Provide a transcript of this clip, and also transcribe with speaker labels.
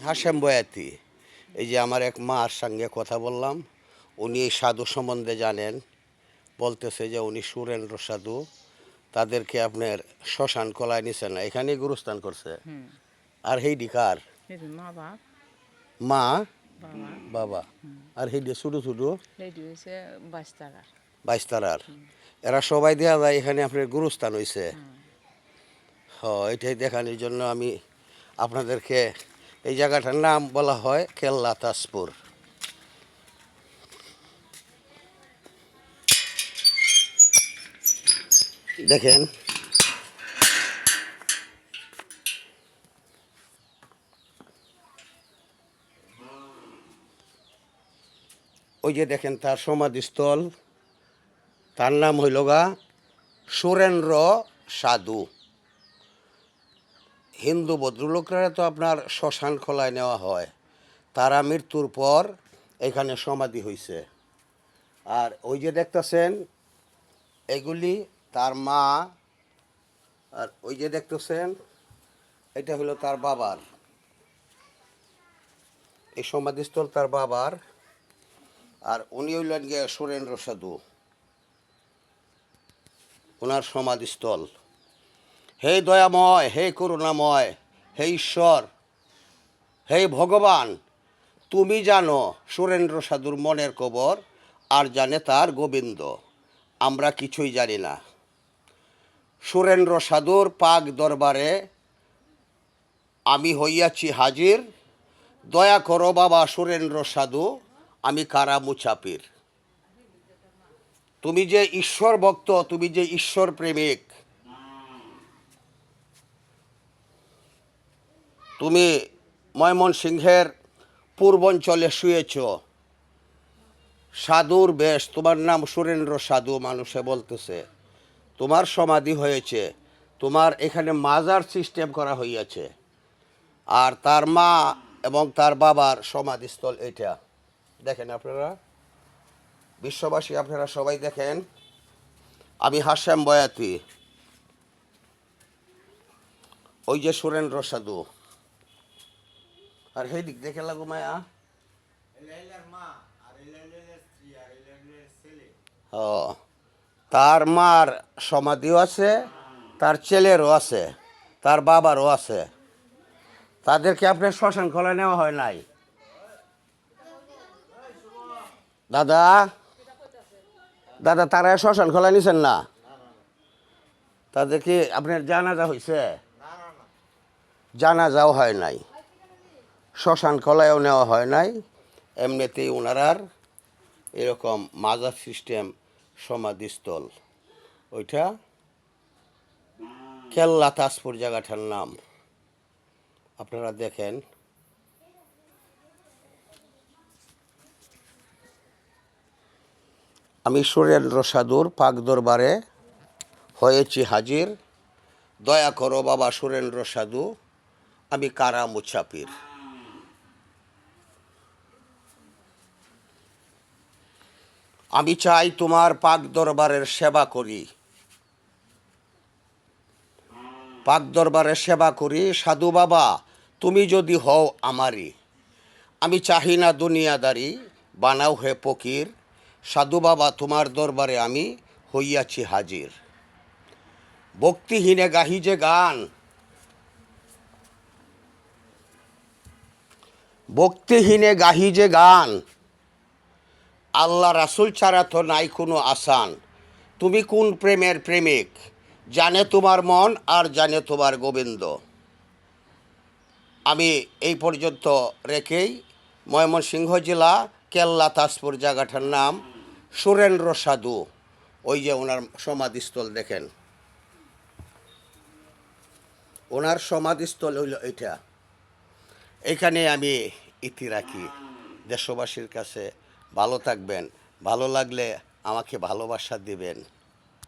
Speaker 1: হাশেম বয়াতি। এই যে আমার এক মার সঙ্গে কথা বললাম, উনি এই সাধু সম্বন্ধে জানেন, বলতেছে যে উনি সুরেন্দ্র সাধু, তাদেরকে আপনার শ্মশান কলায় নিছে না, এখানেই গুরুস্থান করছে। আর হেইডি কার?
Speaker 2: মা বাপ
Speaker 1: মা
Speaker 2: বাবা
Speaker 1: বাবা। আর হেইডি ছোটো ছোটো
Speaker 2: লেডি হয়েছে 22 টাকার।
Speaker 1: বাইশতারার, এরা সবাই দেওয়া যায় এখানে আপনার গুরুস্থান হয়েছে। হ, এটাই দেখানোর জন্য আমি আপনাদেরকে, এই জায়গাটার নাম বলা হয় কেল্লা তাজপুর। দেখেন ওই যে দেখেন তার সমাধিস্থল, তার নাম হইল গা সুরেন্দ্র সাধু। হিন্দু ভদ্রলোকরা তো আপনার শ্মশান খোলায় নেওয়া হয়, তারা মৃত্যুর পর এখানে সমাধি হয়েছে। আর ওই যে দেখতেছেন এগুলি তার মা, আর ওই যে দেখতেছেন এটা হলো তার বাবার, এই সমাধিস্থল তার বাবার। আর উনি হইলেন গিয়ে সুরেন্দ্র সাধু, ওনার সমাধিস্থল। হে দয়াময়, হে করুণাময়, হে ঈশ্বর, হে ভগবান, তুমি জানো সুরেন্দ্র সাধুর মনের কবর, আর জানে তার গোবিন্দ, আমরা কিছুই জানি না। সুরেন্দ্র সাধুর পাক দরবারে আমি হইয়াছি হাজির, দয়া করো বাবা সুরেন্দ্র সাধু, আমি কারা মুছাপির। তুমি যে ঈশ্বর ভক্ত, তুমি যে ঈশ্বর প্রেমিক, তুমি ময়মনসিংহের পূর্বাঞ্চলে শুয়েছ, সাধুর বেশ, তোমার নাম সুরেন্দ্র সাধু, মানুষে বলতেছে, তোমার সমাধি হয়েছে, তোমার এখানে মাজার সিস্টেম করা হইয়াছে। আর তার মা এবং তার বাবার সমাধিস্থল এটা দেখেন আপনারা, বিশ্ববাসী আপনারা সবাই দেখেন। আমি হাশেম বয়াতি, ওই যে সুরেন্দ্র সাধু। আর সেই দিক দেখে লাগো মায়া, ও তার মার সমাধিও আছে, তার ছেলেরও আছে, তার বাবারও আছে। তাদেরকে আপনার শ্মশান খোলায় নেওয়া হয় নাই। দাদা দাদা তারা শ্মশান খোলা নিছেন না, তাদেরকে আপনার জানাজা হয়েছে? জানাজাও হয় নাই, শ্মশান খোলায়ও নেওয়া হয় নাই। এমনিতেই ওনারার এরকম মাজার সিস্টেম সমাধিস্থল, ওইটা কেল্লা তাজপুর জায়গাটার নাম। আপনারা দেখেন, আমি সুরেন্দ্র সাধুর পাক দরবারে হয়েছি হাজির, দয়া করো বাবা সুরেন্দ্র সাধু, আমি কারা মুছাপির। আমি চাই তোমার পাক দরবারের সেবা করি, পাক দরবারের সেবা করি, সাধু বাবা তুমি যদি হও আমারই, আমি চাহি না দুনিয়াদারি, বানাও হে ফকির, সাধু বাবা তোমার দরবারে আমি হইয়াছি হাজির। ভক্তিহীনে গাহি যে গান, ভক্তিহীনে গাহি যে গান, আল্লাহ রাসুল ছাড়া তো নাই কোনো আসান। তুমি কোন প্রেমের প্রেমিক, জানে তোমার মন আর জানে তোমার গোবিন্দ। আমি এই পর্যন্ত রেখেই, ময়মনসিংহ জেলা কেল্লা তাজপুর জায়গাটার নাম সুরেন্দ্র সাধু, ওই যে ওনার সমাধিস্থল দেখেন, ওনার সমাধিস্থল হইল এটা। এখানে আমি ইতি রাখি। দেশবাসীর কাছে ভালো থাকবেন, ভালো লাগলে আমাকে ভালোবাসা দিবেন।